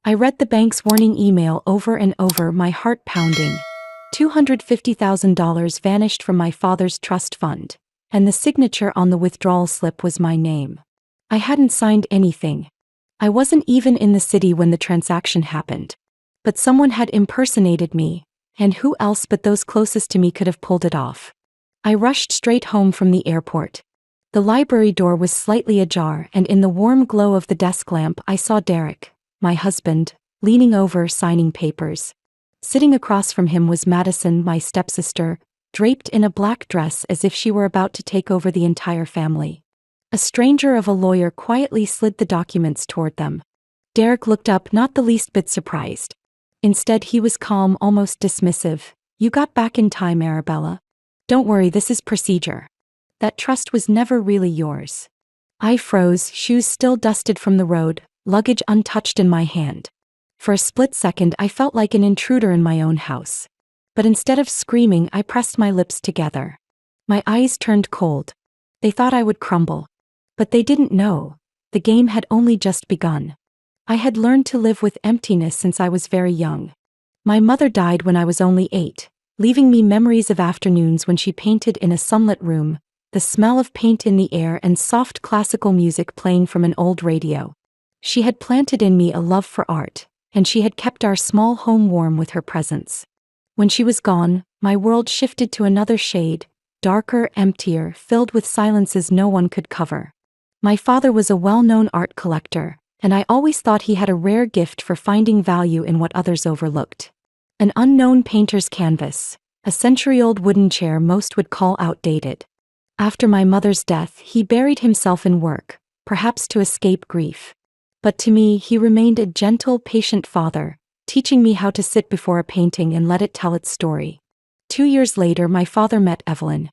I read the bank's warning email over and over, my heart pounding. $250,000 vanished from my father's trust fund, and the signature on the withdrawal slip was my name. I hadn't signed anything. I wasn't even in the city when the transaction happened. But someone had impersonated me, and who else but those closest to me could have pulled it off? I rushed straight home from the airport. The library door was slightly ajar, and in the warm glow of the desk lamp I saw Derek, my husband, leaning over signing papers. Sitting across from him was Madison, my stepsister, draped in a black dress as if she were about to take over the entire family. A stranger of a lawyer quietly slid the documents toward them. Derek looked up, not the least bit surprised. Instead, he was calm, almost dismissive. "You got back in time, Arabella. Don't worry, this is procedure. That trust was never really yours." I froze, shoes still dusted from the road, luggage untouched in my hand. For a split second I felt like an intruder in my own house. But instead of screaming, I pressed my lips together. My eyes turned cold. They thought I would crumble. But they didn't know. The game had only just begun. I had learned to live with emptiness since I was very young. My mother died when I was only 8, leaving me memories of afternoons when she painted in a sunlit room, the smell of paint in the air and soft classical music playing from an old radio. She had planted in me a love for art, and she had kept our small home warm with her presence. When she was gone, my world shifted to another shade, darker, emptier, filled with silences no one could cover. My father was a well-known art collector, and I always thought he had a rare gift for finding value in what others overlooked. An unknown painter's canvas, a century-old wooden chair most would call outdated. After my mother's death, he buried himself in work, perhaps to escape grief. But to me, he remained a gentle, patient father, teaching me how to sit before a painting and let it tell its story. 2 years later, my father met Evelyn.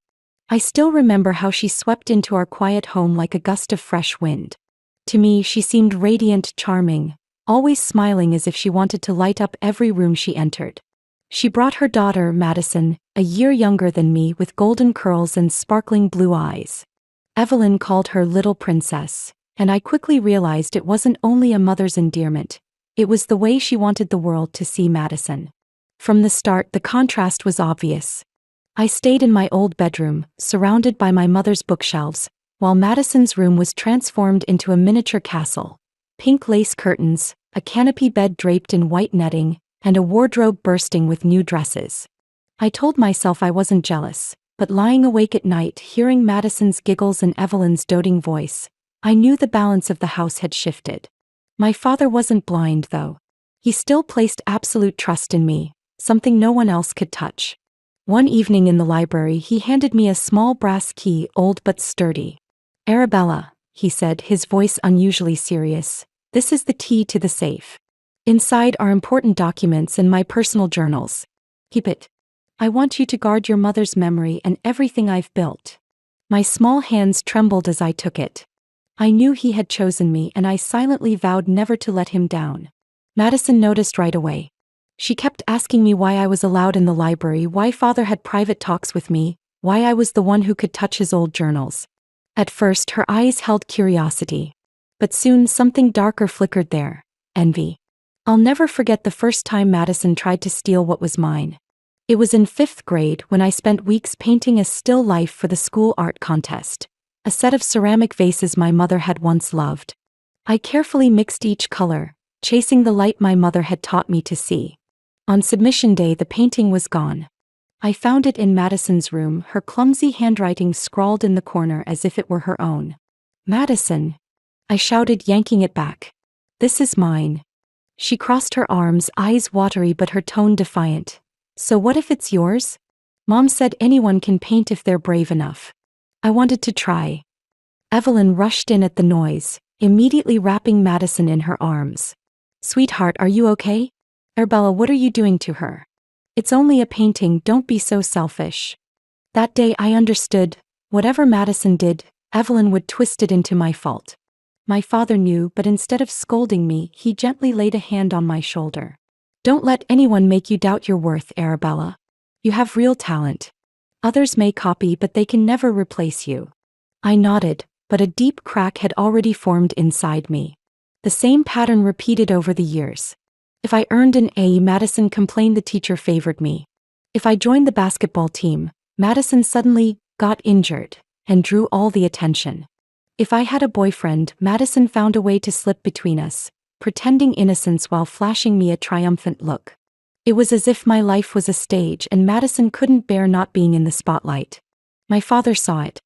I still remember how she swept into our quiet home like a gust of fresh wind. To me, she seemed radiant, charming, always smiling as if she wanted to light up every room she entered. She brought her daughter, Madison, a year younger than me, with golden curls and sparkling blue eyes. Evelyn called her Little Princess, and I quickly realized it wasn't only a mother's endearment, it was the way she wanted the world to see Madison. From the start, the contrast was obvious. I stayed in my old bedroom, surrounded by my mother's bookshelves, while Madison's room was transformed into a miniature castle. Pink lace curtains, a canopy bed draped in white netting, and a wardrobe bursting with new dresses. I told myself I wasn't jealous, but lying awake at night, hearing Madison's giggles and Evelyn's doting voice, I knew the balance of the house had shifted. My father wasn't blind, though. He still placed absolute trust in me, something no one else could touch. One evening in the library, he handed me a small brass key, old but sturdy. "Arabella," he said, his voice unusually serious, "this is the key to the safe. Inside are important documents and my personal journals. Keep it. I want you to guard your mother's memory and everything I've built." My small hands trembled as I took it. I knew he had chosen me, and I silently vowed never to let him down. Madison noticed right away. She kept asking me why I was allowed in the library, why father had private talks with me, why I was the one who could touch his old journals. At first, her eyes held curiosity. But soon something darker flickered there: envy. I'll never forget the first time Madison tried to steal what was mine. It was in 5th grade when I spent weeks painting a still life for the school art contest, a set of ceramic vases my mother had once loved. I carefully mixed each color, chasing the light my mother had taught me to see. On submission day, the painting was gone. I found it in Madison's room, her clumsy handwriting scrawled in the corner as if it were her own. "Madison," I shouted, yanking it back. "This is mine." She crossed her arms, eyes watery but her tone defiant. "So what if it's yours? Mom said anyone can paint if they're brave enough." I wanted to try. Evelyn rushed in at the noise, immediately wrapping Madison in her arms. "Sweetheart, are you okay? Arabella, what are you doing to her? It's only a painting, don't be so selfish." That day I understood, whatever Madison did, Evelyn would twist it into my fault. My father knew, but instead of scolding me, he gently laid a hand on my shoulder. "Don't let anyone make you doubt your worth, Arabella. You have real talent. Others may copy, but they can never replace you." I nodded, but a deep crack had already formed inside me. The same pattern repeated over the years. If I earned an A, Madison complained the teacher favored me. If I joined the basketball team, Madison suddenly got injured and drew all the attention. If I had a boyfriend, Madison found a way to slip between us, pretending innocence while flashing me a triumphant look. It was as if my life was a stage and Madison couldn't bear not being in the spotlight. My father saw it.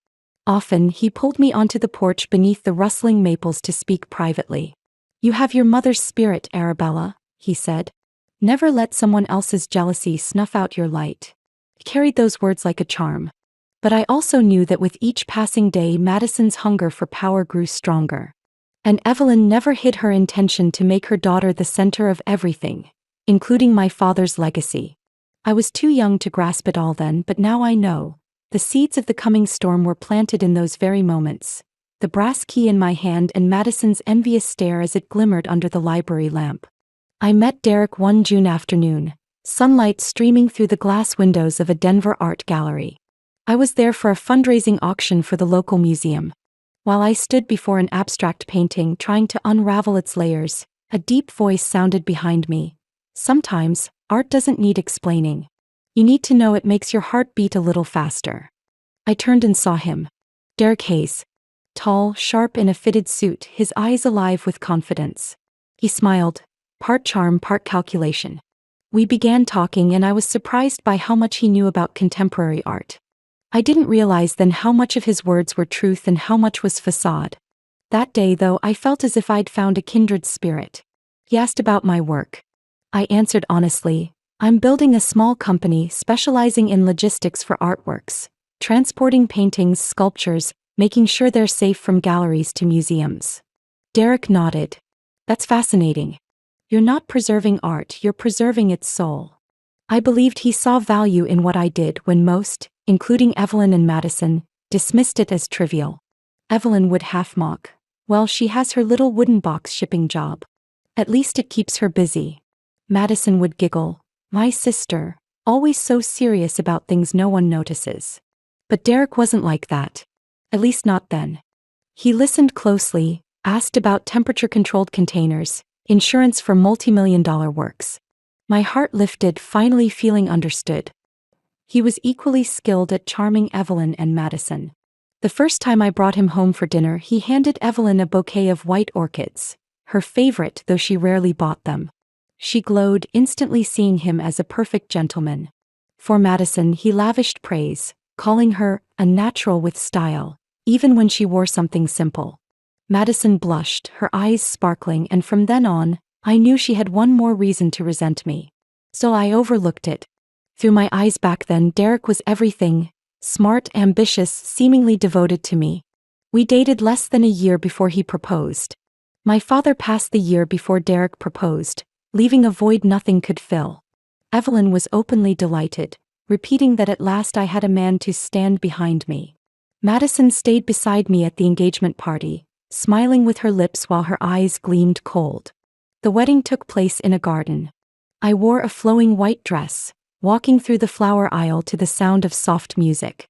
Often, he pulled me onto the porch beneath the rustling maples to speak privately. "You have your mother's spirit, Arabella," he said. "Never let someone else's jealousy snuff out your light." He carried those words like a charm. But I also knew that with each passing day, Madison's hunger for power grew stronger. And Evelyn never hid her intention to make her daughter the center of everything, including my father's legacy. I was too young to grasp it all then, but now I know. The seeds of the coming storm were planted in those very moments. The brass key in my hand and Madison's envious stare as it glimmered under the library lamp. I met Derek one June afternoon, sunlight streaming through the glass windows of a Denver art gallery. I was there for a fundraising auction for the local museum. While I stood before an abstract painting trying to unravel its layers, a deep voice sounded behind me. "Sometimes, art doesn't need explaining. You need to know it makes your heart beat a little faster." I turned and saw him. Derek Hayes. Tall, sharp in a fitted suit, his eyes alive with confidence. He smiled, part charm, part calculation. We began talking and I was surprised by how much he knew about contemporary art. I didn't realize then how much of his words were truth and how much was facade. That day, though, I felt as if I'd found a kindred spirit. He asked about my work. I answered honestly, "I'm building a small company specializing in logistics for artworks, transporting paintings, sculptures, making sure they're safe from galleries to museums." Derek nodded. "That's fascinating. You're not preserving art, you're preserving its soul." I believed he saw value in what I did when most, including Evelyn and Madison, dismissed it as trivial. Evelyn would half mock, "Well, she has her little wooden box shipping job. At least it keeps her busy." Madison would giggle, "My sister, always so serious about things no one notices." But Derek wasn't like that. At least not then. He listened closely, asked about temperature-controlled containers, insurance for multi-million-dollar works. My heart lifted, finally feeling understood. He was equally skilled at charming Evelyn and Madison. The first time I brought him home for dinner, he handed Evelyn a bouquet of white orchids, her favorite though she rarely bought them. She glowed, instantly seeing him as a perfect gentleman. For Madison, he lavished praise, calling her a natural with style, even when she wore something simple. Madison blushed, her eyes sparkling, and from then on, I knew she had one more reason to resent me. So I overlooked it. Through my eyes back then, Derek was everything: smart, ambitious, seemingly devoted to me. We dated less than a year before he proposed. My father passed the year before Derek proposed, leaving a void nothing could fill. Evelyn was openly delighted, repeating that at last I had a man to stand behind me. Madison stayed beside me at the engagement party, smiling with her lips while her eyes gleamed cold. The wedding took place in a garden. I wore a flowing white dress, walking through the flower aisle to the sound of soft music.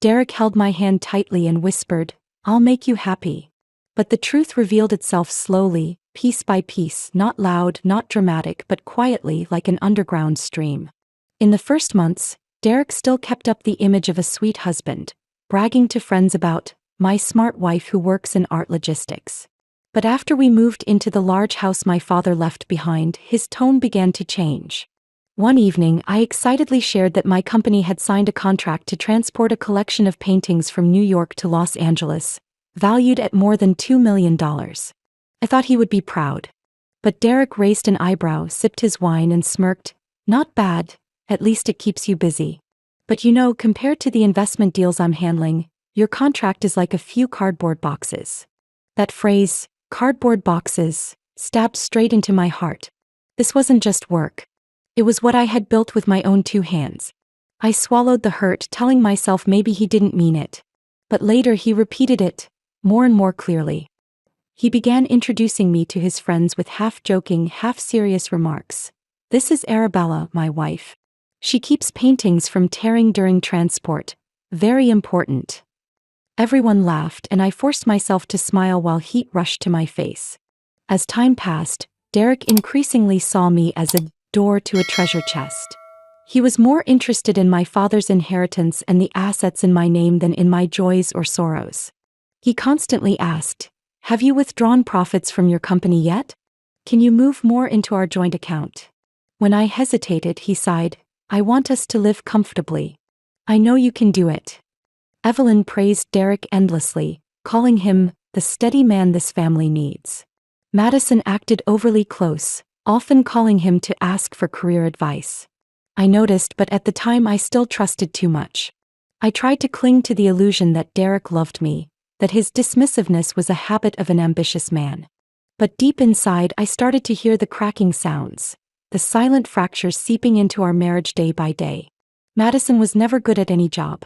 Derek held my hand tightly and whispered, "I'll make you happy." But the truth revealed itself slowly, piece by piece, not loud, not dramatic, but quietly like an underground stream. In the first months, Derek still kept up the image of a sweet husband, bragging to friends about my smart wife who works in art logistics. But after we moved into the large house my father left behind, his tone began to change. One evening, I excitedly shared that my company had signed a contract to transport a collection of paintings from New York to Los Angeles, valued at more than $2 million. I thought he would be proud. But Derek raised an eyebrow, sipped his wine, and smirked. "Not bad, at least it keeps you busy. But you know, compared to the investment deals I'm handling, your contract is like a few cardboard boxes." That phrase, cardboard boxes, stabbed straight into my heart. This wasn't just work. It was what I had built with my own two hands. I swallowed the hurt, telling myself maybe he didn't mean it. But later he repeated it, more and more clearly. He began introducing me to his friends with half-joking, half-serious remarks. "This is Arabella, my wife. She keeps paintings from tearing during transport. Very important." Everyone laughed and I forced myself to smile while heat rushed to my face. As time passed, Derek increasingly saw me as a door to a treasure chest. He was more interested in my father's inheritance and the assets in my name than in my joys or sorrows. He constantly asked, "Have you withdrawn profits from your company yet? Can you move more into our joint account?" When I hesitated, he sighed, "I want us to live comfortably." "I know you can do it." Evelyn praised Derek endlessly, calling him the steady man this family needs. Madison acted overly close, often calling him to ask for career advice. I noticed, but at the time I still trusted too much. I tried to cling to the illusion that Derek loved me, that his dismissiveness was a habit of an ambitious man. But deep inside I started to hear the cracking sounds, the silent fractures seeping into our marriage day by day. Madison was never good at any job.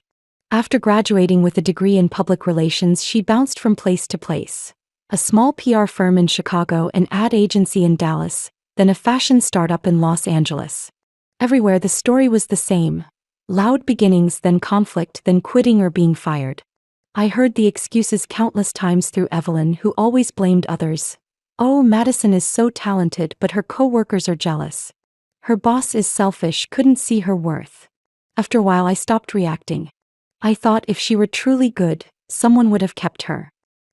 After graduating with a degree in public relations, she bounced from place to place. A small PR firm in Chicago, an ad agency in Dallas, then a fashion startup in Los Angeles. Everywhere the story was the same. Loud beginnings, then conflict, then quitting or being fired. I heard the excuses countless times through Evelyn, who always blamed others. "Oh, Madison is so talented, but her co-workers are jealous. Her boss is selfish, couldn't see her worth." After a while I stopped reacting. I thought if she were truly good, someone would have kept her.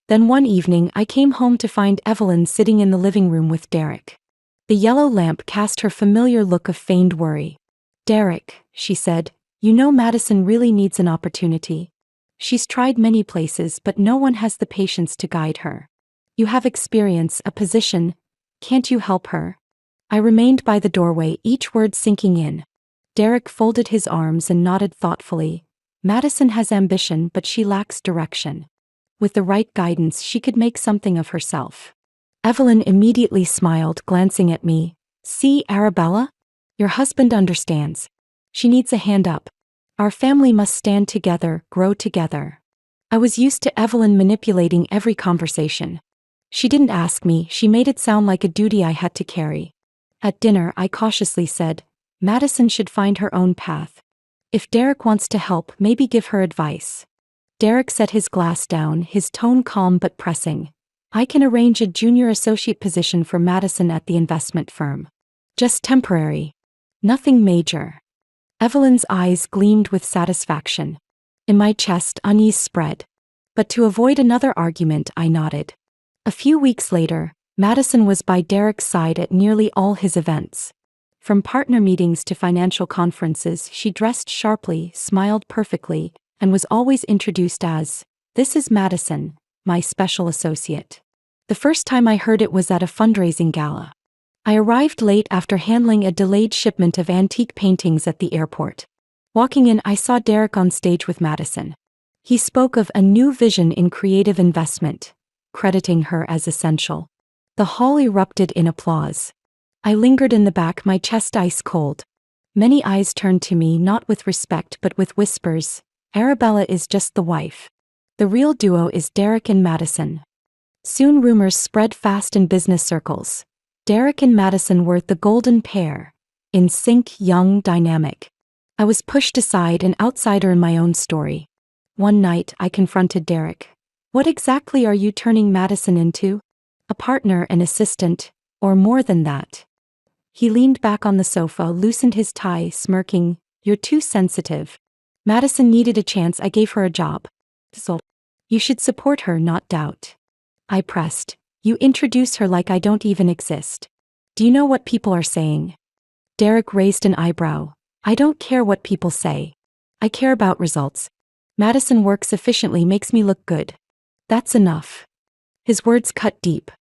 Then one evening I came home to find Evelyn sitting in the living room with Derek. The yellow lamp cast her familiar look of feigned worry. "Derek," she said, "you know Madison really needs an opportunity. She's tried many places, but no one has the patience to guide her. You have experience, a position. Can't you help her?" I remained by the doorway, each word sinking in. Derek folded his arms and nodded thoughtfully. "Madison has ambition, but she lacks direction. With the right guidance, she could make something of herself." Evelyn immediately smiled, glancing at me. "See, Arabella? Your husband understands. She needs a hand up. Our family must stand together, grow together." I was used to Evelyn manipulating every conversation. She didn't ask me, she made it sound like a duty I had to carry. At dinner, I cautiously said, "Madison should find her own path. If Derek wants to help, maybe give her advice." Derek set his glass down, his tone calm but pressing. "I can arrange a junior associate position for Madison at the investment firm. Just temporary. Nothing major." Evelyn's eyes gleamed with satisfaction. In my chest, unease spread. But to avoid another argument, I nodded. A few weeks later, Madison was by Derek's side at nearly all his events. From partner meetings to financial conferences, she dressed sharply, smiled perfectly, and was always introduced as, "This is Madison, my special associate." The first time I heard it was at a fundraising gala. I arrived late after handling a delayed shipment of antique paintings at the airport. Walking in, I saw Derek on stage with Madison. He spoke of a new vision in creative investment, crediting her as essential. The hall erupted in applause. I lingered in the back, my chest ice cold. Many eyes turned to me, not with respect but with whispers. "Arabella is just the wife. The real duo is Derek and Madison." Soon rumors spread fast in business circles. Derek and Madison were the golden pair. In sync, young, dynamic. I was pushed aside, an outsider in my own story. One night, I confronted Derek. "What exactly are you turning Madison into? A partner, an assistant, or more than that?" He leaned back on the sofa, loosened his tie, smirking. "You're too sensitive. Madison needed a chance, I gave her a job. So, you should support her, not doubt." I pressed. "You introduce her like I don't even exist. Do you know what people are saying?" Derek raised an eyebrow. "I don't care what people say. I care about results. Madison works efficiently, makes me look good. That's enough." His words cut deep.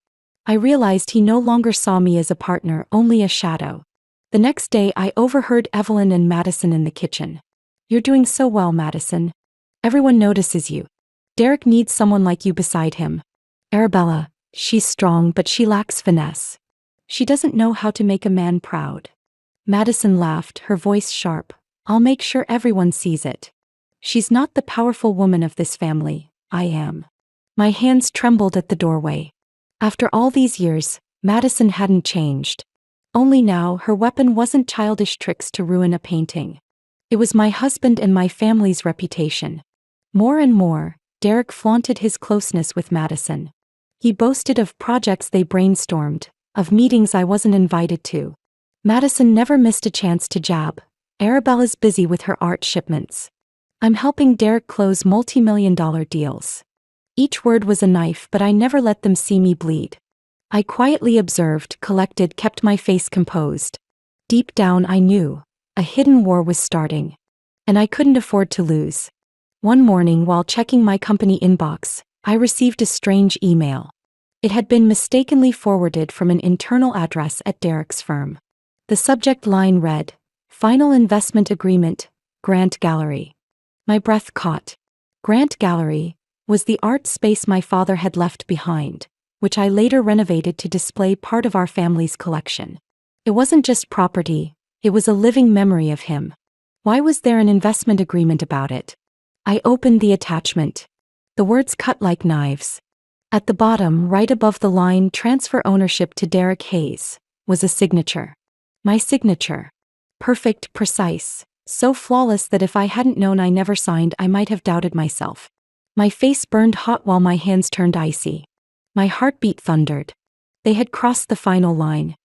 I realized he no longer saw me as a partner, only a shadow. The next day I overheard Evelyn and Madison in the kitchen. "You're doing so well, Madison. Everyone notices you. Derek needs someone like you beside him. Arabella, she's strong but she lacks finesse. She doesn't know how to make a man proud." Madison laughed, her voice sharp. "I'll make sure everyone sees it. She's not the powerful woman of this family, I am." My hands trembled at the doorway. After all these years, Madison hadn't changed. Only now her weapon wasn't childish tricks to ruin a painting. It was my husband and my family's reputation. More and more, Derek flaunted his closeness with Madison. He boasted of projects they brainstormed, of meetings I wasn't invited to. Madison never missed a chance to jab. Arabella's busy with her art shipments. I'm helping Derek close multi-million-dollar deals. Each word was a knife, but I never let them see me bleed. I quietly observed, collected, kept my face composed. Deep down I knew a hidden war was starting, and I couldn't afford to lose. One morning while checking my company inbox, I received a strange email. It had been mistakenly forwarded from an internal address at Derek's firm. The subject line read, "Final Investment Agreement, Grant Gallery." My breath caught. Grant Gallery was the art space my father had left behind, which I later renovated to display part of our family's collection. It wasn't just property, it was a living memory of him. Why was there an investment agreement about it? I opened the attachment. The words cut like knives. At the bottom, right above the line "Transfer ownership to Derek Hayes," was a signature. My signature. Perfect, precise, so flawless that if I hadn't known I never signed, I might have doubted myself. My face burned hot while my hands turned icy. My heartbeat thundered. They had crossed the final line.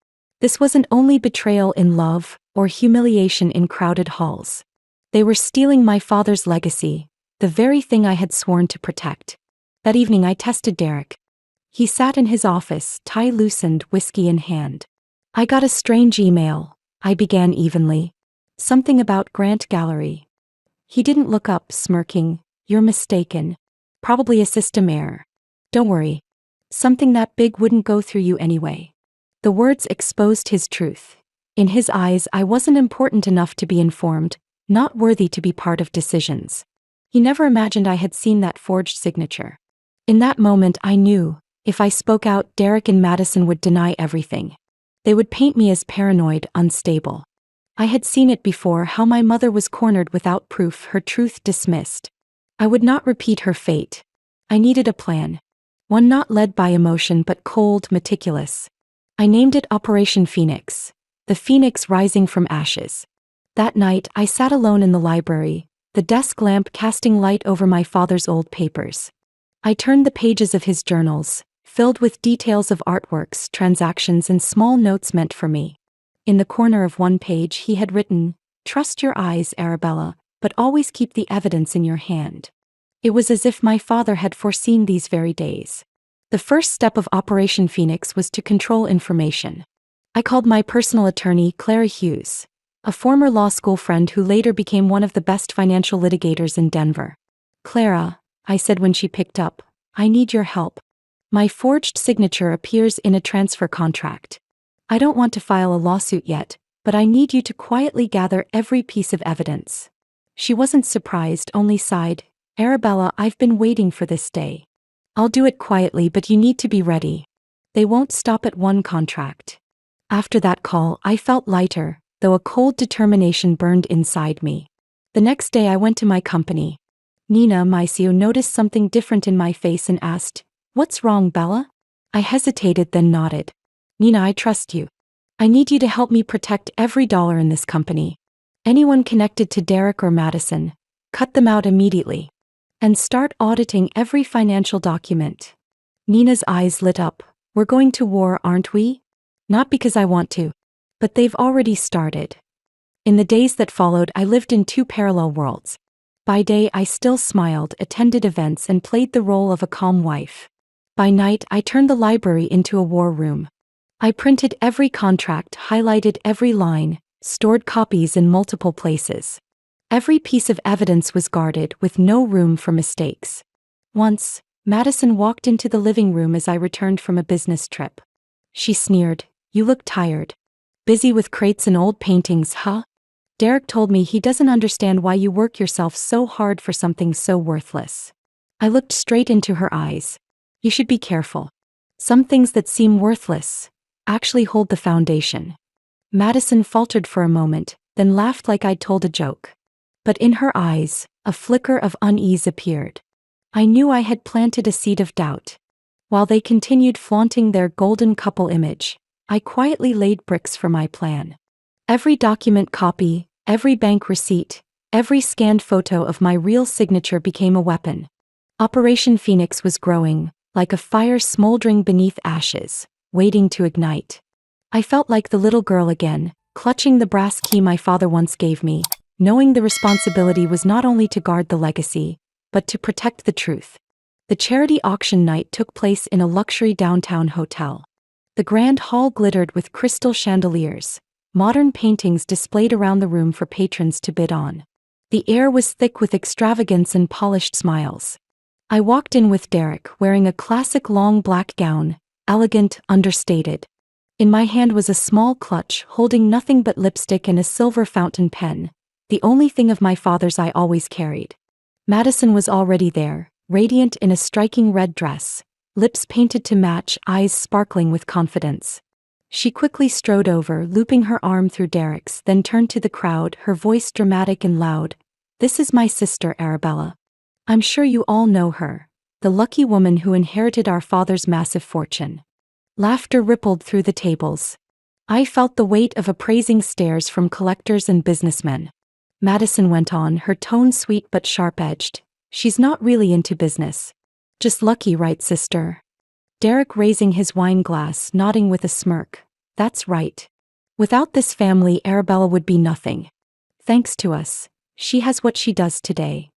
This wasn't only betrayal in love or humiliation in crowded halls. They were stealing my father's legacy, the very thing I had sworn to protect. That evening I tested Derek. He sat in his office, tie loosened, whiskey in hand. "I got a strange email," I began evenly. "Something about Grant Gallery." He didn't look up, smirking. "You're mistaken. Probably a system error. Don't worry. Something that big wouldn't go through you anyway." The words exposed his truth. In his eyes, I wasn't important enough to be informed, not worthy to be part of decisions. He never imagined I had seen that forged signature. In that moment I knew, if I spoke out, Derek and Madison would deny everything. They would paint me as paranoid, unstable. I had seen it before, how my mother was cornered without proof, her truth dismissed. I would not repeat her fate. I needed a plan. One not led by emotion but cold, meticulous. I named it Operation Phoenix, the phoenix rising from ashes. That night I sat alone in the library, the desk lamp casting light over my father's old papers. I turned the pages of his journals, filled with details of artworks, transactions, and small notes meant for me. In the corner of one page he had written, "Trust your eyes, Arabella, but always keep the evidence in your hand." It was as if my father had foreseen these very days. The first step of Operation Phoenix was to control information. I called my personal attorney, Clara Hughes, a former law school friend who later became one of the best financial litigators in Denver. "Clara," I said when she picked up, "I need your help. My forged signature appears in a transfer contract. I don't want to file a lawsuit yet, but I need you to quietly gather every piece of evidence." She wasn't surprised, only sighed. "Arabella, I've been waiting for this day. I'll do it quietly, but you need to be ready. They won't stop at one contract." After that call, I felt lighter, though a cold determination burned inside me. The next day I went to my company. Nina, my CEO, noticed something different in my face and asked, "What's wrong, Bella?" I hesitated, then nodded. "Nina, I trust you. I need you to help me protect every dollar in this company. Anyone connected to Derek or Madison, cut them out immediately. And start auditing every financial document." Nina's eyes lit up. "We're going to war, aren't we?" "Not because I want to. But they've already started." In the days that followed, I lived in two parallel worlds. By day, I still smiled, attended events, and played the role of a calm wife. By night, I turned the library into a war room. I printed every contract, highlighted every line, stored copies in multiple places. Every piece of evidence was guarded, with no room for mistakes. Once, Madison walked into the living room as I returned from a business trip. She sneered, "You look tired. Busy with crates and old paintings, huh? Derek told me he doesn't understand why you work yourself so hard for something so worthless." I looked straight into her eyes. "You should be careful. Some things that seem worthless actually hold the foundation." Madison faltered for a moment, then laughed like I'd told a joke. But in her eyes, a flicker of unease appeared. I knew I had planted a seed of doubt. While they continued flaunting their golden couple image, I quietly laid bricks for my plan. Every document copy, every bank receipt, every scanned photo of my real signature became a weapon. Operation Phoenix was growing, like a fire smoldering beneath ashes, waiting to ignite. I felt like the little girl again, clutching the brass key my father once gave me, knowing the responsibility was not only to guard the legacy, but to protect the truth. The charity auction night took place in a luxury downtown hotel. The grand hall glittered with crystal chandeliers, modern paintings displayed around the room for patrons to bid on. The air was thick with extravagance and polished smiles. I walked in with Derek, wearing a classic long black gown, elegant, understated. In my hand was a small clutch holding nothing but lipstick and a silver fountain pen, the only thing of my father's I always carried. Madison was already there, radiant in a striking red dress, lips painted to match, eyes sparkling with confidence. She quickly strode over, looping her arm through Derek's, then turned to the crowd, her voice dramatic and loud. "This is my sister Arabella. I'm sure you all know her, the lucky woman who inherited our father's massive fortune." Laughter rippled through the tables. I felt the weight of appraising stares from collectors and businessmen. Madison went on, her tone sweet but sharp-edged. "She's not really into business. Just lucky, right, sister?" Derek raising his wine glass, nodding with a smirk. "That's right. Without this family, Arabella would be nothing. Thanks to us, she has what she does today."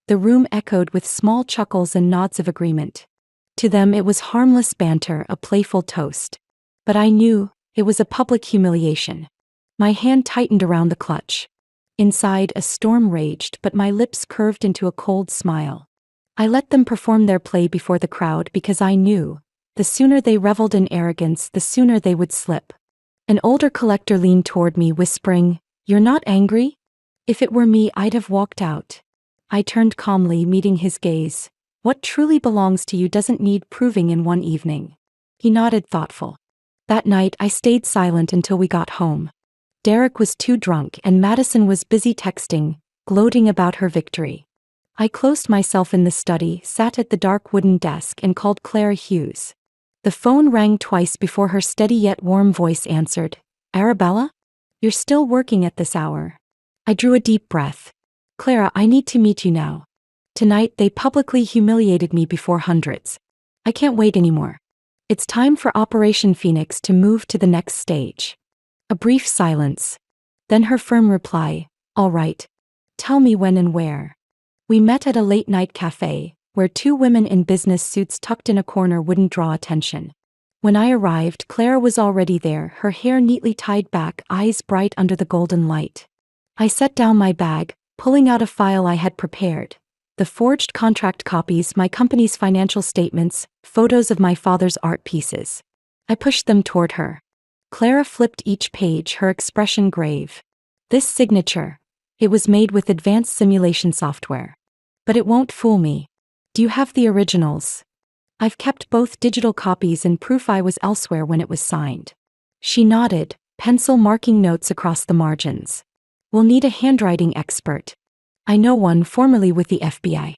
The room echoed with small chuckles and nods of agreement. To them it was harmless banter, a playful toast. But I knew, it was a public humiliation. My hand tightened around the clutch. Inside, a storm raged, but my lips curved into a cold smile. I let them perform their play before the crowd because I knew, the sooner they reveled in arrogance, the sooner they would slip. An older collector leaned toward me, whispering, "You're not angry?" If it were me, I'd have walked out. I turned calmly, meeting his gaze. "What truly belongs to you doesn't need proving in one evening." He nodded, thoughtful. That night I stayed silent until we got home. Derek was too drunk and Madison was busy texting, gloating about her victory. I closed myself in the study, sat at the dark wooden desk and called Clara Hughes. The phone rang twice before her steady yet warm voice answered. "Arabella? You're still working at this hour?" I drew a deep breath. "Clara, I need to meet you now. Tonight they publicly humiliated me before hundreds. I can't wait anymore. It's time for Operation Phoenix to move to the next stage." A brief silence. Then her firm reply, "All right. Tell me when and where." We met at a late-night cafe, where two women in business suits tucked in a corner wouldn't draw attention. When I arrived, Clara was already there, her hair neatly tied back, eyes bright under the golden light. I set down my bag, pulling out a file I had prepared. The forged contract copies, my company's financial statements, photos of my father's art pieces. I pushed them toward her. Clara flipped each page, her expression grave. "This signature. It was made with advanced simulation software. But it won't fool me. Do you have the originals?" "I've kept both digital copies and proof I was elsewhere when it was signed." She nodded, pencil marking notes across the margins. "We'll need a handwriting expert. I know one formerly with the FBI.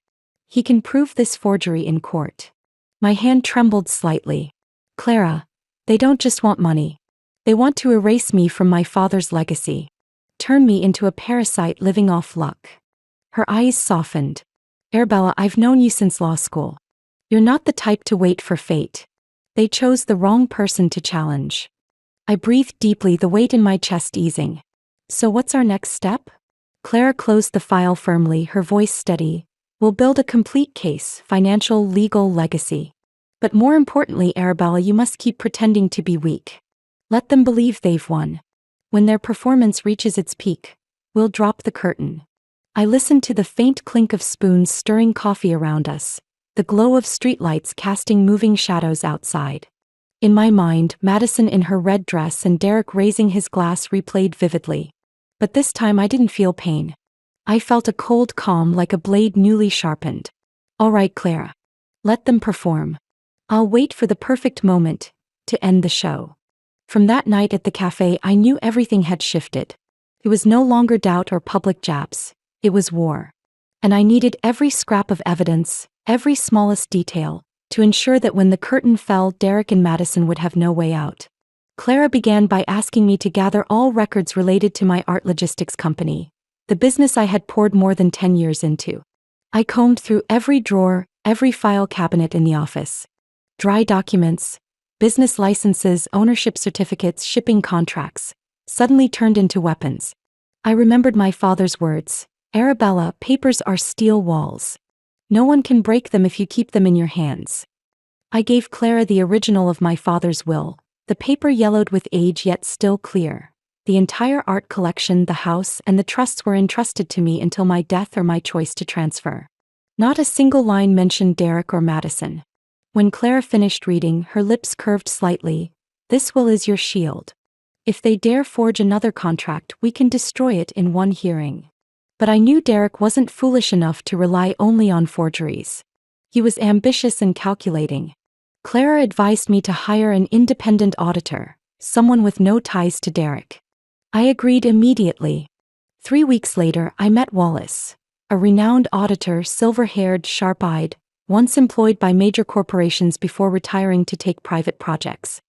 He can prove this forgery in court." My hand trembled slightly. "Clara, they don't just want money. They want to erase me from my father's legacy. Turn me into a parasite living off luck." Her eyes softened. "Arabella, I've known you since law school. You're not the type to wait for fate. They chose the wrong person to challenge." I breathed deeply, the weight in my chest easing. "So what's our next step?" Clara closed the file firmly, her voice steady. "We'll build a complete case, financial, legal, legacy. But more importantly, Arabella, you must keep pretending to be weak. Let them believe they've won. When their performance reaches its peak, we'll drop the curtain." I listened to the faint clink of spoons stirring coffee around us, the glow of streetlights casting moving shadows outside. In my mind, Madison in her red dress and Derek raising his glass replayed vividly. But this time I didn't feel pain. I felt a cold calm, like a blade newly sharpened. "All right, Clara. Let them perform. I'll wait for the perfect moment to end the show." From that night at the cafe, I knew everything had shifted. It was no longer doubt or public jabs. It was war. And I needed every scrap of evidence, every smallest detail, to ensure that when the curtain fell, Derek and Madison would have no way out. Clara began by asking me to gather all records related to my art logistics company, the business I had poured more than 10 years into. I combed through every drawer, every file cabinet in the office. Dry documents, business licenses, ownership certificates, shipping contracts, suddenly turned into weapons. I remembered my father's words, "Arabella, papers are steel walls. No one can break them if you keep them in your hands." I gave Clara the original of my father's will, the paper yellowed with age yet still clear. The entire art collection, the house, and the trusts were entrusted to me until my death or my choice to transfer. Not a single line mentioned Derek or Madison. When Clara finished reading, her lips curved slightly. "This will is your shield. If they dare forge another contract, we can destroy it in one hearing." But I knew Derek wasn't foolish enough to rely only on forgeries. He was ambitious and calculating. Clara advised me to hire an independent auditor, someone with no ties to Derek. I agreed immediately. 3 weeks later, I met Wallace, a renowned auditor, silver-haired, sharp-eyed, once employed by major corporations before retiring to take private projects.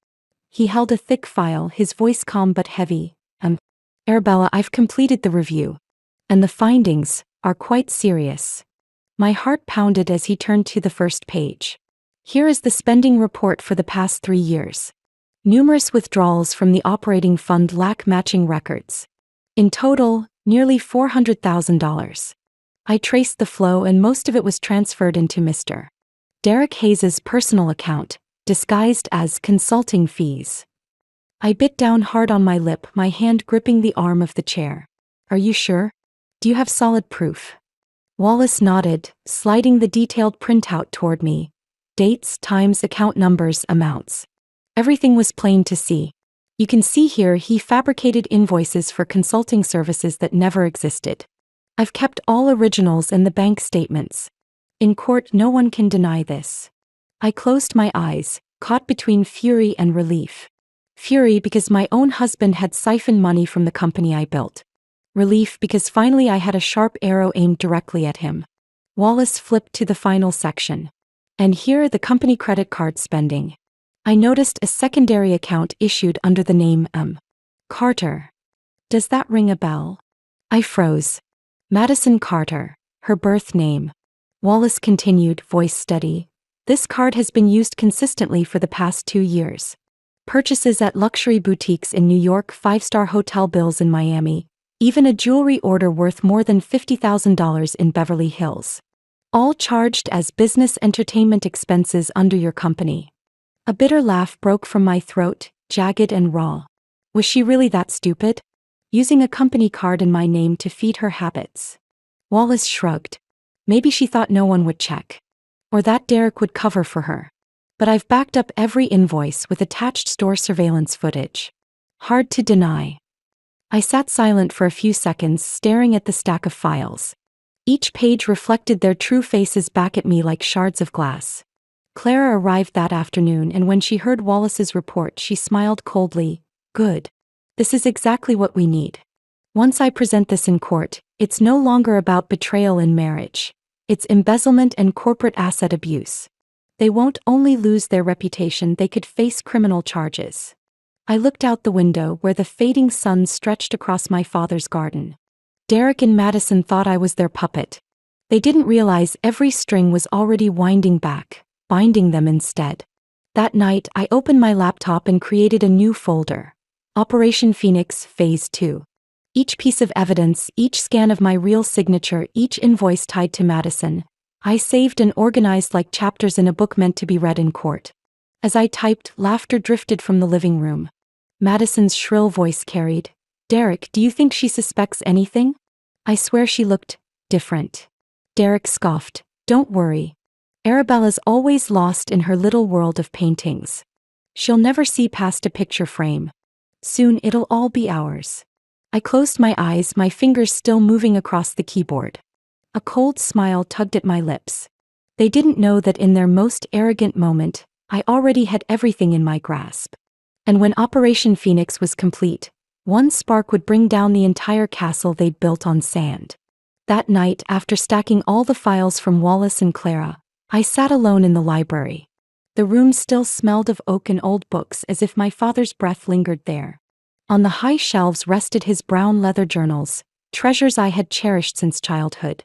He held a thick file, his voice calm but heavy. "Arabella, I've completed the review. And the findings are quite serious." My heart pounded as he turned to the first page. "Here is the spending report for the past 3 years. Numerous withdrawals from the operating fund lack matching records. In total, nearly $400,000. I traced the flow and most of it was transferred into Mr. Derek Hayes's personal account, disguised as consulting fees." I bit down hard on my lip, my hand gripping the arm of the chair. "Are you sure? Do you have solid proof?" Wallace nodded, sliding the detailed printout toward me. Dates, times, account numbers, amounts. Everything was plain to see. You can see here he fabricated invoices for consulting services that never existed. I've kept all originals and the bank statements. In court, no one can deny this. I closed my eyes, caught between fury and relief. Fury because my own husband had siphoned money from the company I built. Relief because finally I had a sharp arrow aimed directly at him. Wallace flipped to the final section. And here the company credit card spending. I noticed a secondary account issued under the name Carter. Does that ring a bell? I froze. Madison Carter, her birth name. Wallace continued, voice steady. "This card has been used consistently for the past 2 years. Purchases at luxury boutiques in New York, 5-star hotel bills in Miami, even a jewelry order worth more than $50,000 in Beverly Hills. All charged as business entertainment expenses under your company." A bitter laugh broke from my throat, jagged and raw. Was she really that stupid? Using a company card in my name to feed her habits. Wallace shrugged. Maybe she thought no one would check. Or that Derek would cover for her. But I've backed up every invoice with attached store surveillance footage. Hard to deny. I sat silent for a few seconds, staring at the stack of files. Each page reflected their true faces back at me like shards of glass. Clara arrived that afternoon, and when she heard Wallace's report, she smiled coldly. "Good. This is exactly what we need. Once I present this in court, it's no longer about betrayal in marriage. It's embezzlement and corporate asset abuse. They won't only lose their reputation, they could face criminal charges." I looked out the window where the fading sun stretched across my father's garden. Derek and Madison thought I was their puppet. They didn't realize every string was already winding back, binding them instead. That night, I opened my laptop and created a new folder. Operation Phoenix, Phase 2. Each piece of evidence, each scan of my real signature, each invoice tied to Madison, I saved and organized like chapters in a book meant to be read in court. As I typed, laughter drifted from the living room. Madison's shrill voice carried, "Derek, do you think she suspects anything?" I swear she looked different. Derek scoffed, "Don't worry. Arabella's always lost in her little world of paintings. She'll never see past a picture frame. Soon it'll all be ours." I closed my eyes, my fingers still moving across the keyboard. A cold smile tugged at my lips. They didn't know that in their most arrogant moment, I already had everything in my grasp. And when Operation Phoenix was complete, one spark would bring down the entire castle they'd built on sand. That night, after stacking all the files from Wallace and Clara, I sat alone in the library. The room still smelled of oak and old books, as if my father's breath lingered there. On the high shelves rested his brown leather journals, treasures I had cherished since childhood.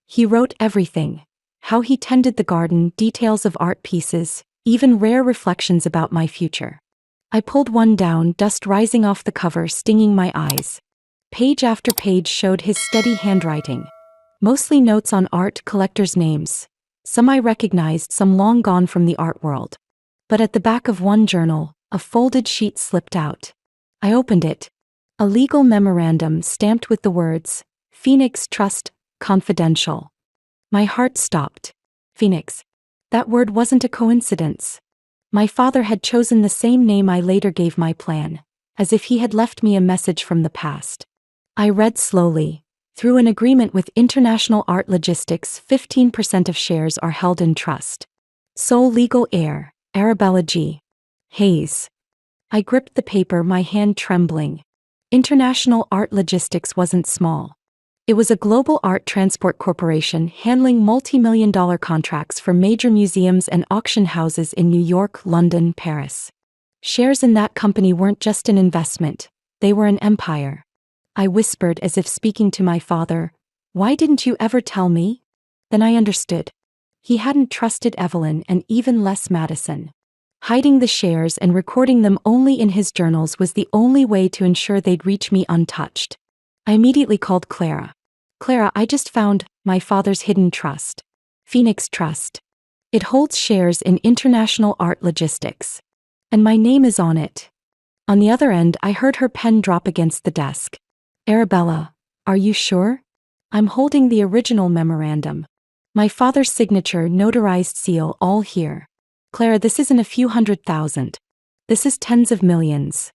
He wrote everything: how he tended the garden, details of art pieces, even rare reflections about my future. I pulled one down, dust rising off the cover, stinging my eyes. Page after page showed his steady handwriting. Mostly notes on art collectors' names. Some I recognized, some long gone from the art world. But at the back of one journal, a folded sheet slipped out. I opened it. A legal memorandum stamped with the words, Phoenix Trust, Confidential. My heart stopped. Phoenix. That word wasn't a coincidence. My father had chosen the same name I later gave my plan, as if he had left me a message from the past. I read slowly. Through an agreement with International Art Logistics, 15% of shares are held in trust. Sole legal heir, Arabella G. Hayes. I gripped the paper, my hand trembling. International Art Logistics wasn't small. It was a global art transport corporation handling multi-million-dollar contracts for major museums and auction houses in New York, London, Paris. Shares in that company weren't just an investment, they were an empire. I whispered as if speaking to my father, "Why didn't you ever tell me?" Then I understood. He hadn't trusted Evelyn and even less Madison. Hiding the shares and recording them only in his journals was the only way to ensure they'd reach me untouched. I immediately called Clara. "Clara, I just found my father's hidden trust. Phoenix Trust. It holds shares in International Art Logistics. And my name is on it." On the other end, I heard her pen drop against the desk. "Arabella, are you sure? I'm holding the original memorandum. My father's signature, notarized seal, all here. Clara, this isn't a few $100,000. This is tens of millions."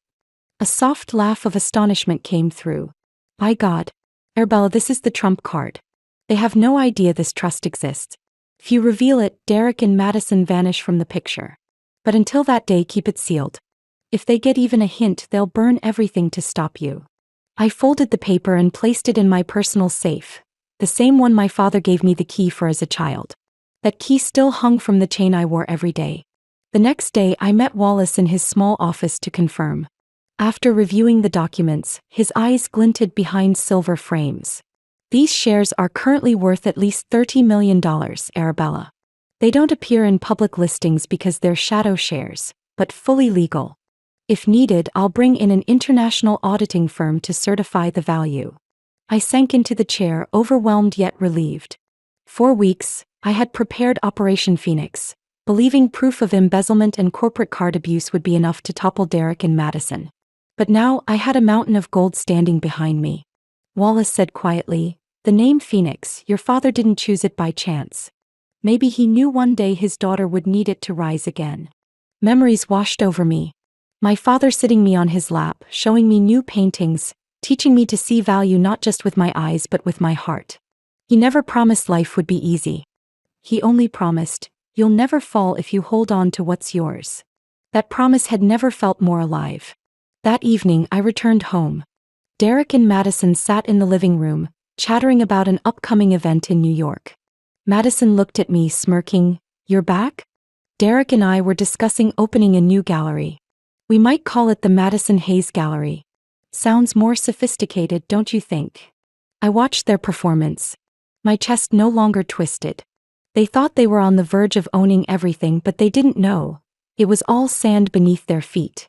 A soft laugh of astonishment came through. "By God. Arabella, this is the trump card. They have no idea this trust exists. If you reveal it, Derek and Madison vanish from the picture. But until that day, keep it sealed. If they get even a hint, they'll burn everything to stop you." I folded the paper and placed it in my personal safe, the same one my father gave me the key for as a child. That key still hung from the chain I wore every day. The next day, I met Wallace in his small office to confirm. After reviewing the documents, his eyes glinted behind silver frames. "These shares are currently worth at least $30 million, Arabella. They don't appear in public listings because they're shadow shares, but fully legal. If needed, I'll bring in an international auditing firm to certify the value." I sank into the chair, overwhelmed yet relieved. For weeks, I had prepared Operation Phoenix, believing proof of embezzlement and corporate card abuse would be enough to topple Derek and Madison. But now I had a mountain of gold standing behind me. Wallace said quietly, "The name Phoenix, your father didn't choose it by chance. Maybe he knew one day his daughter would need it to rise again." Memories washed over me. My father sitting me on his lap, showing me new paintings, teaching me to see value not just with my eyes but with my heart. He never promised life would be easy. He only promised, "You'll never fall if you hold on to what's yours." That promise had never felt more alive. That evening, I returned home. Derek and Madison sat in the living room, chattering about an upcoming event in New York. Madison looked at me, smirking, "You're back?" Derek and I were discussing opening a new gallery. We might call it the Madison Hayes Gallery. Sounds more sophisticated, don't you think? I watched their performance. My chest no longer twisted. They thought they were on the verge of owning everything, but they didn't know. It was all sand beneath their feet.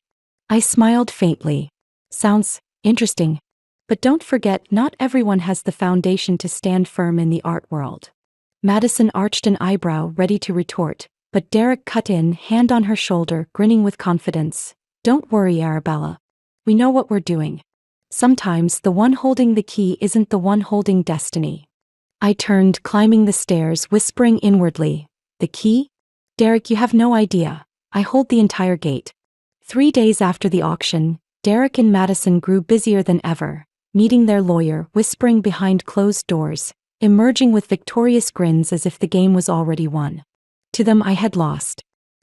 I smiled faintly. Sounds interesting. But don't forget, not everyone has the foundation to stand firm in the art world. Madison arched an eyebrow, ready to retort, but Derek cut in, hand on her shoulder, grinning with confidence. "Don't worry, Arabella. We know what we're doing. Sometimes the one holding the key isn't the one holding destiny." I turned, climbing the stairs, whispering inwardly, "The key? Derek, you have no idea. I hold the entire gate." 3 days after the auction, Derek and Madison grew busier than ever, meeting their lawyer, whispering behind closed doors, emerging with victorious grins as if the game was already won. To them, I had lost.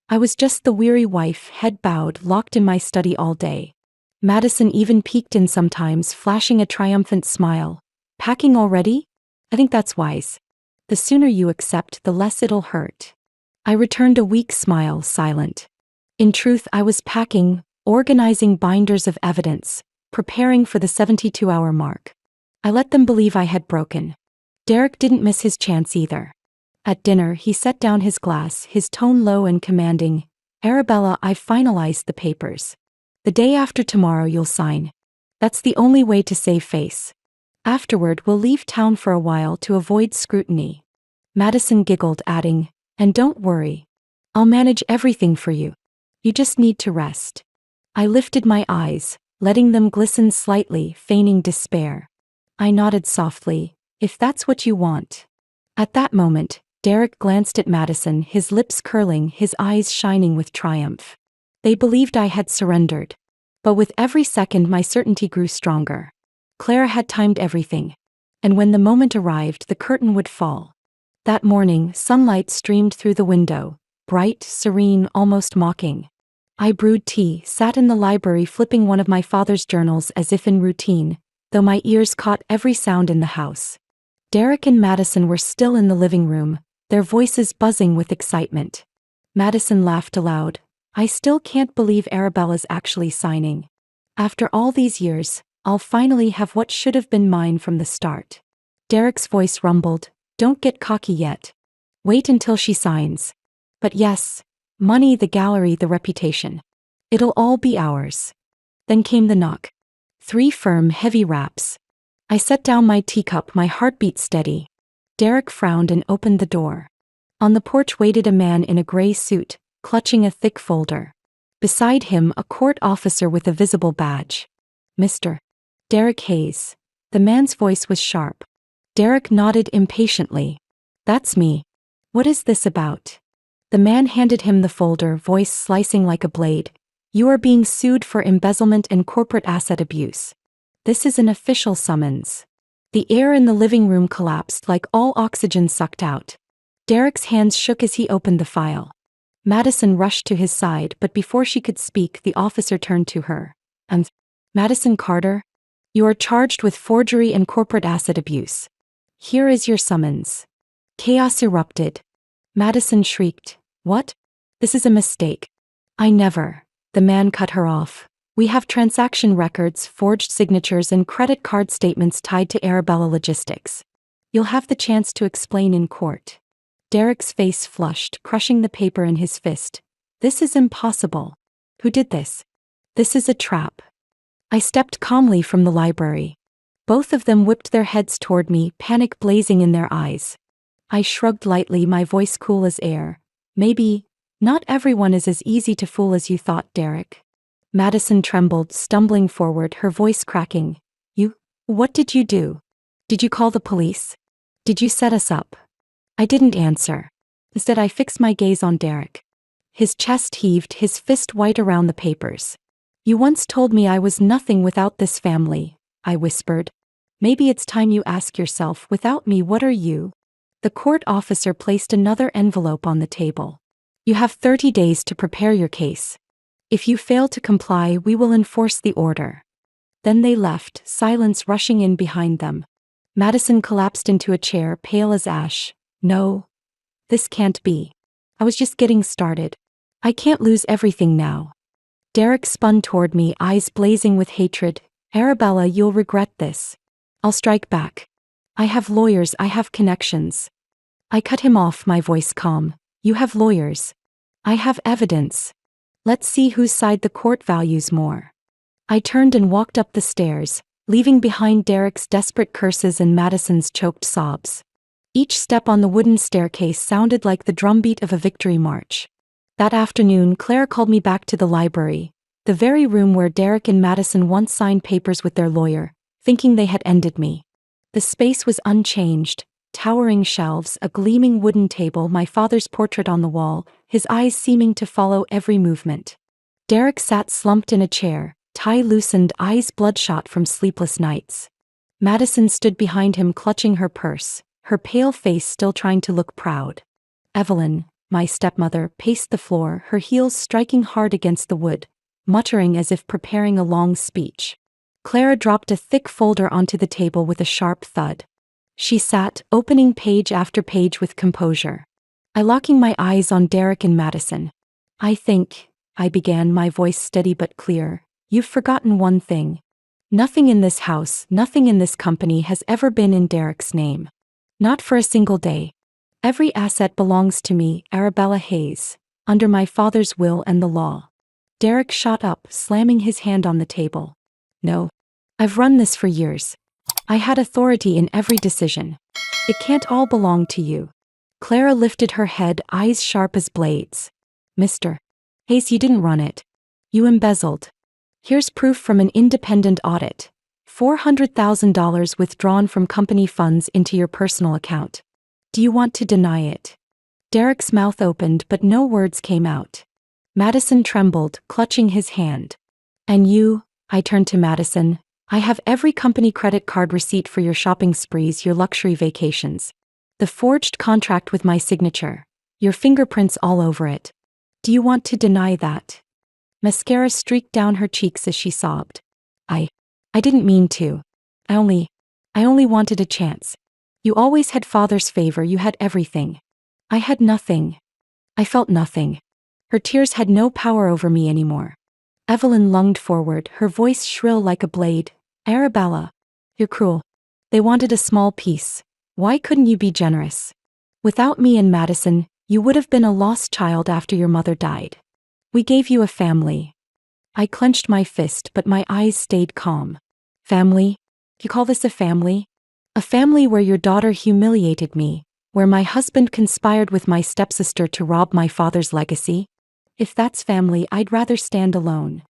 I was just the weary wife, head bowed, locked in my study all day. Madison even peeked in sometimes, flashing a triumphant smile. "Packing already? I think that's wise. The sooner you accept, the less it'll hurt." I returned a weak smile, silent. In truth, I was packing, organizing binders of evidence, preparing for the 72-hour mark. I let them believe I had broken. Derek didn't miss his chance either. At dinner, he set down his glass, his tone low and commanding. Arabella, I've finalized the papers. The day after tomorrow you'll sign. That's the only way to save face. Afterward, we'll leave town for a while to avoid scrutiny. Madison giggled, adding, and don't worry. I'll manage everything for you. You just need to rest. I lifted my eyes, letting them glisten slightly, feigning despair. I nodded softly, if that's what you want. At that moment, Derek glanced at Madison, his lips curling, his eyes shining with triumph. They believed I had surrendered. But with every second my certainty grew stronger. Clara had timed everything. And when the moment arrived, the curtain would fall. That morning, sunlight streamed through the window, bright, serene, almost mocking. I brewed tea, sat in the library flipping one of my father's journals as if in routine, though my ears caught every sound in the house. Derek and Madison were still in the living room, their voices buzzing with excitement. Madison laughed aloud. I still can't believe Arabella's actually signing. After all these years, I'll finally have what should have been mine from the start. Derek's voice rumbled, don't get cocky yet. Wait until she signs. But yes, money, the gallery, the reputation. It'll all be ours. Then came the knock. 3 firm, heavy raps. I set down my teacup, my heartbeat steady. Derek frowned and opened the door. On the porch waited a man in a gray suit, clutching a thick folder. Beside him, a court officer with a visible badge. Mr. Derek Hayes. The man's voice was sharp. Derek nodded impatiently. That's me. What is this about? The man handed him the folder, voice slicing like a blade. You are being sued for embezzlement and corporate asset abuse. This is an official summons. The air in the living room collapsed like all oxygen sucked out. Derek's hands shook as he opened the file. Madison rushed to his side, but before she could speak, the officer turned to her. Madison Carter? You are charged with forgery and corporate asset abuse. Here is your summons. Chaos erupted. Madison shrieked. What? This is a mistake. I never. The man cut her off. We have transaction records, forged signatures, and credit card statements tied to Arabella Logistics. You'll have the chance to explain in court. Derek's face flushed, crushing the paper in his fist. This is impossible. Who did this? This is a trap. I stepped calmly from the library. Both of them whipped their heads toward me, panic blazing in their eyes. I shrugged lightly, my voice cool as air. Maybe, not everyone is as easy to fool as you thought, Derek. Madison trembled, stumbling forward, her voice cracking. What did you do? Did you call the police? Did you set us up? I didn't answer. Instead, I fixed my gaze on Derek. His chest heaved, his fist white around the papers. You once told me I was nothing without this family, I whispered. Maybe it's time you ask yourself, without me, what are you? The court officer placed another envelope on the table. You have 30 days to prepare your case. If you fail to comply, we will enforce the order. Then they left, silence rushing in behind them. Madison collapsed into a chair, pale as ash. No. This can't be. I was just getting started. I can't lose everything now. Derek spun toward me, eyes blazing with hatred. Arabella, you'll regret this. I'll strike back. I have lawyers, I have connections. I cut him off, my voice calm. You have lawyers. I have evidence. Let's see whose side the court values more. I turned and walked up the stairs, leaving behind Derek's desperate curses and Madison's choked sobs. Each step on the wooden staircase sounded like the drumbeat of a victory march. That afternoon, Claire called me back to the library, the very room where Derek and Madison once signed papers with their lawyer, thinking they had ended me. The space was unchanged, towering shelves, a gleaming wooden table, my father's portrait on the wall, his eyes seeming to follow every movement. Derek sat slumped in a chair, tie loosened, eyes bloodshot from sleepless nights. Madison stood behind him, clutching her purse, her pale face still trying to look proud. Evelyn, my stepmother, paced the floor, her heels striking hard against the wood, muttering as if preparing a long speech. Clara dropped a thick folder onto the table with a sharp thud. She sat, opening page after page with composure. I locking my eyes on Derek and Madison. I think, I began, my voice steady but clear, you've forgotten one thing. Nothing in this house, nothing in this company has ever been in Derek's name. Not for a single day. Every asset belongs to me, Arabella Hayes. under my father's will and the law. Derek shot up, slamming his hand on the table. No. I've run this for years. I had authority in every decision. It can't all belong to you. Clara lifted her head, eyes sharp as blades. Mr. Hayes, you didn't run it. You embezzled. Here's proof from an independent audit. $400,000 withdrawn from company funds into your personal account. Do you want to deny it? Derek's mouth opened but no words came out. Madison trembled, clutching his hand. And you? I turned to Madison. I have every company credit card receipt for your shopping sprees, your luxury vacations. The forged contract with my signature. Your fingerprints all over it. Do you want to deny that? Mascara streaked down her cheeks as she sobbed. I didn't mean to. I only wanted a chance. You always had father's favor, you had everything. I had nothing. I felt nothing. Her tears had no power over me anymore. Evelyn lunged forward, her voice shrill like a blade. Arabella, you're cruel. They wanted a small piece. Why couldn't you be generous? Without me and Madison, you would have been a lost child after your mother died. We gave you a family. I clenched my fist, but my eyes stayed calm. Family? You call this a family? A family where your daughter humiliated me, where my husband conspired with my stepsister to rob my father's legacy? If that's family, I'd rather stand alone.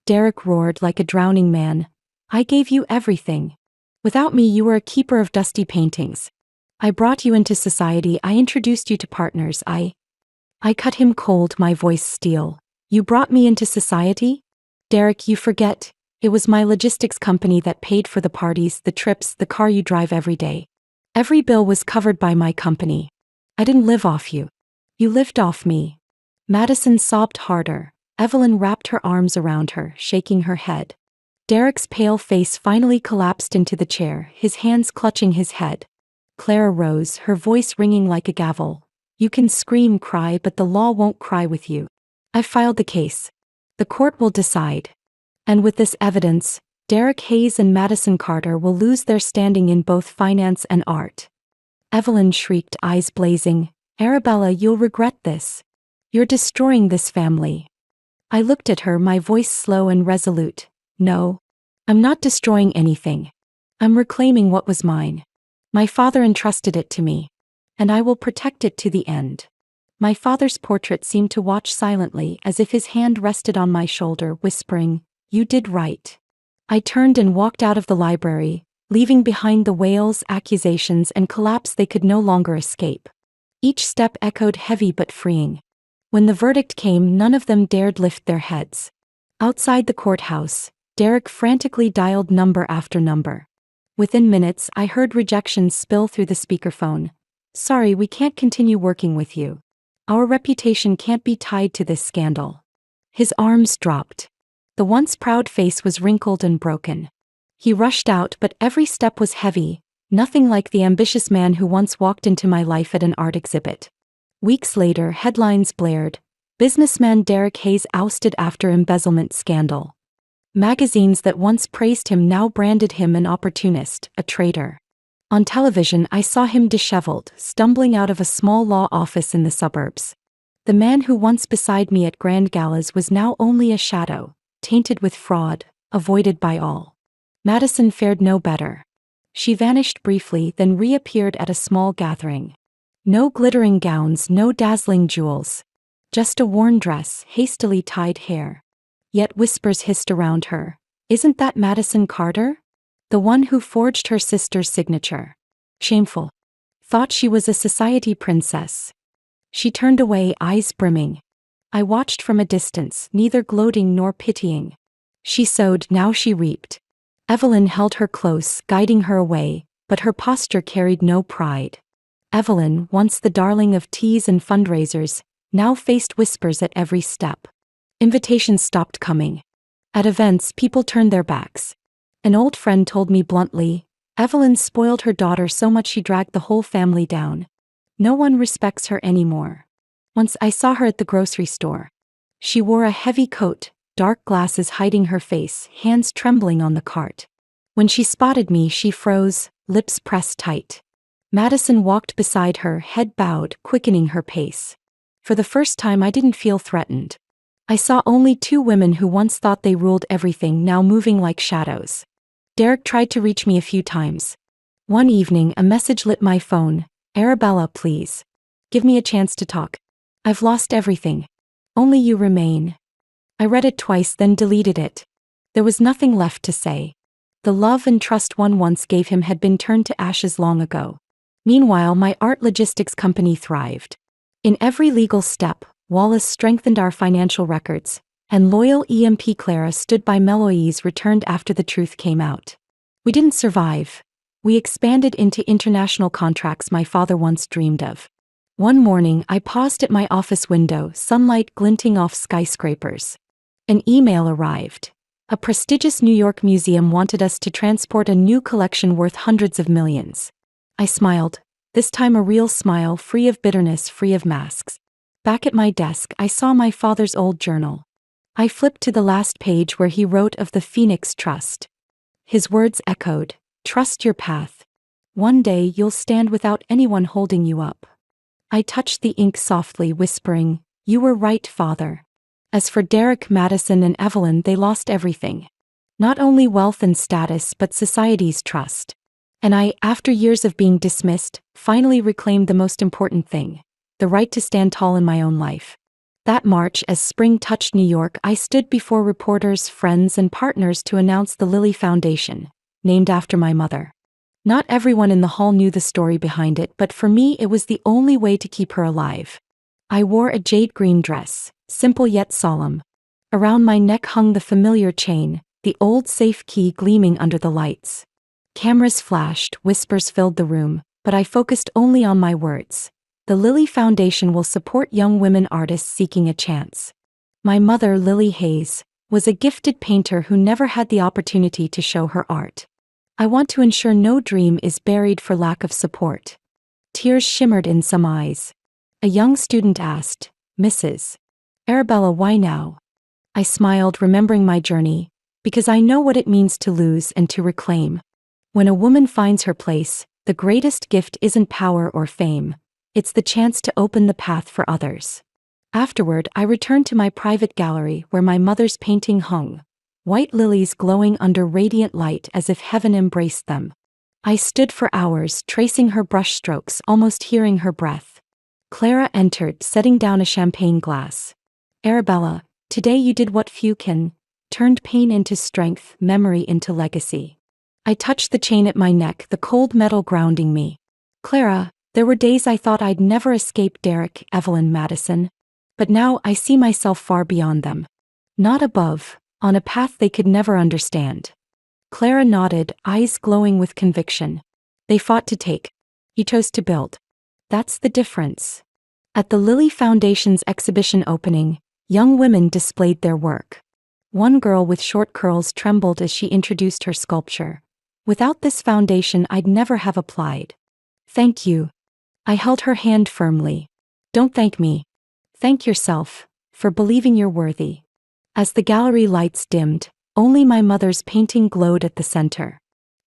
Derek roared like a drowning man. I gave you everything. Without me, you were a keeper of dusty paintings. I brought you into society, I introduced you to partners, I cut him cold, my voice steel. You brought me into society? Derek, you forget. It was my logistics company that paid for the parties, the trips, the car you drive every day. Every bill was covered by my company. I didn't live off you. You lived off me. Madison sobbed harder. Evelyn wrapped her arms around her, shaking her head. Derek's pale face finally collapsed into the chair, his hands clutching his head. Clara rose, her voice ringing like a gavel. You can scream, cry, but the law won't cry with you. I've filed the case. The court will decide. And with this evidence, Derek Hayes and Madison Carter will lose their standing in both finance and art. Evelyn shrieked, eyes blazing. Arabella, you'll regret this. You're destroying this family. I looked at her, my voice slow and resolute. No. I'm not destroying anything. I'm reclaiming what was mine. My father entrusted it to me. And I will protect it to the end. My father's portrait seemed to watch silently, as if his hand rested on my shoulder, whispering, You did right. I turned and walked out of the library, leaving behind the wails, accusations, and collapse they could no longer escape. Each step echoed heavy but freeing. When the verdict came, none of them dared lift their heads. Outside the courthouse, Derek frantically dialed number after number. Within minutes, I heard rejections spill through the speakerphone. Sorry, we can't continue working with you. Our reputation can't be tied to this scandal. His arms dropped. The once proud face was wrinkled and broken. He rushed out, but every step was heavy, nothing like the ambitious man who once walked into my life at an art exhibit. Weeks later, headlines blared. Businessman Derek Hayes ousted after embezzlement scandal. Magazines that once praised him now branded him an opportunist, a traitor. On television, I saw him disheveled, stumbling out of a small law office in the suburbs. The man who once beside me at grand galas was now only a shadow, tainted with fraud, avoided by all. Madison fared no better. She vanished briefly, then reappeared at a small gathering. No glittering gowns, no dazzling jewels. Just a worn dress, hastily tied hair. Yet whispers hissed around her. Isn't that Madison Carter? The one who forged her sister's signature. Shameful. Thought she was a society princess. She turned away, eyes brimming. I watched from a distance, neither gloating nor pitying. She sowed, now she reaped. Evelyn held her close, guiding her away, but her posture carried no pride. Evelyn, once the darling of teas and fundraisers, now faced whispers at every step. Invitations stopped coming. At events, people turned their backs. An old friend told me bluntly, Evelyn spoiled her daughter so much she dragged the whole family down. No one respects her anymore. Once I saw her at the grocery store. She wore a heavy coat, dark glasses hiding her face, hands trembling on the cart. When she spotted me, she froze, lips pressed tight. Madison walked beside her, head bowed, quickening her pace. For the first time, I didn't feel threatened. I saw only two women who once thought they ruled everything, now moving like shadows. Derek tried to reach me a few times. One evening, a message lit my phone. "Arabella, please. Give me a chance to talk. I've lost everything. Only you remain." I read it twice, then deleted it. There was nothing left to say. The love and trust one once gave him had been turned to ashes long ago. Meanwhile, my art logistics company thrived. In every legal step, Wallace strengthened our financial records, and loyal EMP Clara stood by. Meloise returned after the truth came out. We didn't survive. We expanded into international contracts my father once dreamed of. One morning, I paused at my office window, sunlight glinting off skyscrapers. An email arrived. A prestigious New York museum wanted us to transport a new collection worth hundreds of millions. I smiled, this time a real smile, free of bitterness, free of masks. Back at my desk, I saw my father's old journal. I flipped to the last page where he wrote of the Phoenix Trust. His words echoed, "Trust your path. One day you'll stand without anyone holding you up." I touched the ink softly, whispering, "You were right, Father." As for Derek, Madison, and Evelyn, they lost everything. Not only wealth and status, but society's trust. And I, after years of being dismissed, finally reclaimed the most important thing: the right to stand tall in my own life. That March, as spring touched New York, I stood before reporters, friends, and partners to announce the Lilly Foundation, named after my mother. Not everyone in the hall knew the story behind it, but for me it was the only way to keep her alive. I wore a jade green dress, simple yet solemn. Around my neck hung the familiar chain, the old safe key gleaming under the lights. Cameras flashed, whispers filled the room, but I focused only on my words. The Lilly Foundation will support young women artists seeking a chance. My mother, Lily Hayes, was a gifted painter who never had the opportunity to show her art. I want to ensure no dream is buried for lack of support. Tears shimmered in some eyes. A young student asked, "Mrs. Arabella, why now?" I smiled, remembering my journey, because I know what it means to lose and to reclaim. When a woman finds her place, the greatest gift isn't power or fame. It's the chance to open the path for others. Afterward, I returned to my private gallery where my mother's painting hung, white lilies glowing under radiant light as if heaven embraced them. I stood for hours, tracing her brushstrokes, almost hearing her breath. Clara entered, setting down a champagne glass. "Arabella, today you did what few can, turned pain into strength, memory into legacy." I touched the chain at my neck, the cold metal grounding me. "Clara, there were days I thought I'd never escape Derek, Evelyn, Madison. But now I see myself far beyond them. Not above, on a path they could never understand." Clara nodded, eyes glowing with conviction. "They fought to take. You chose to build. That's the difference." At the Lilly Foundation's exhibition opening, young women displayed their work. One girl with short curls trembled as she introduced her sculpture. "Without this foundation, I'd never have applied." "Thank you." I held her hand firmly. "Don't thank me. Thank yourself, for believing you're worthy." As the gallery lights dimmed, only my mother's painting glowed at the center.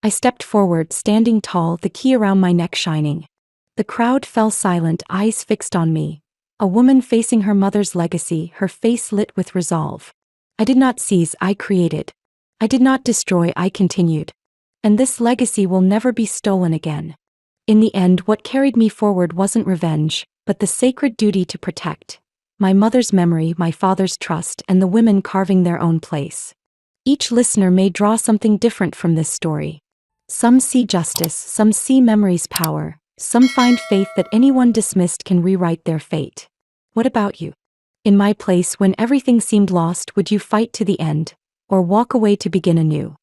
I stepped forward, standing tall, the key around my neck shining. The crowd fell silent, eyes fixed on me. A woman facing her mother's legacy, her face lit with resolve. I did not seize, I created. I did not destroy, I continued. And this legacy will never be stolen again. In the end, what carried me forward wasn't revenge, but the sacred duty to protect my mother's memory, my father's trust, and the women carving their own place. Each listener may draw something different from this story. Some see justice, some see memory's power, some find faith that anyone dismissed can rewrite their fate. What about you? In my place, when everything seemed lost, would you fight to the end, or walk away to begin anew?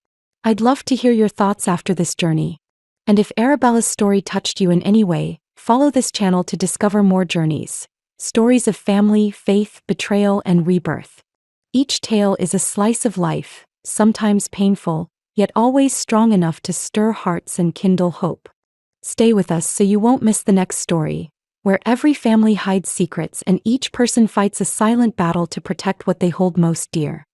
I'd love to hear your thoughts after this journey. And if Arabella's story touched you in any way, follow this channel to discover more journeys. Stories of family, faith, betrayal, and rebirth. Each tale is a slice of life, sometimes painful, yet always strong enough to stir hearts and kindle hope. Stay with us so you won't miss the next story, where every family hides secrets and each person fights a silent battle to protect what they hold most dear.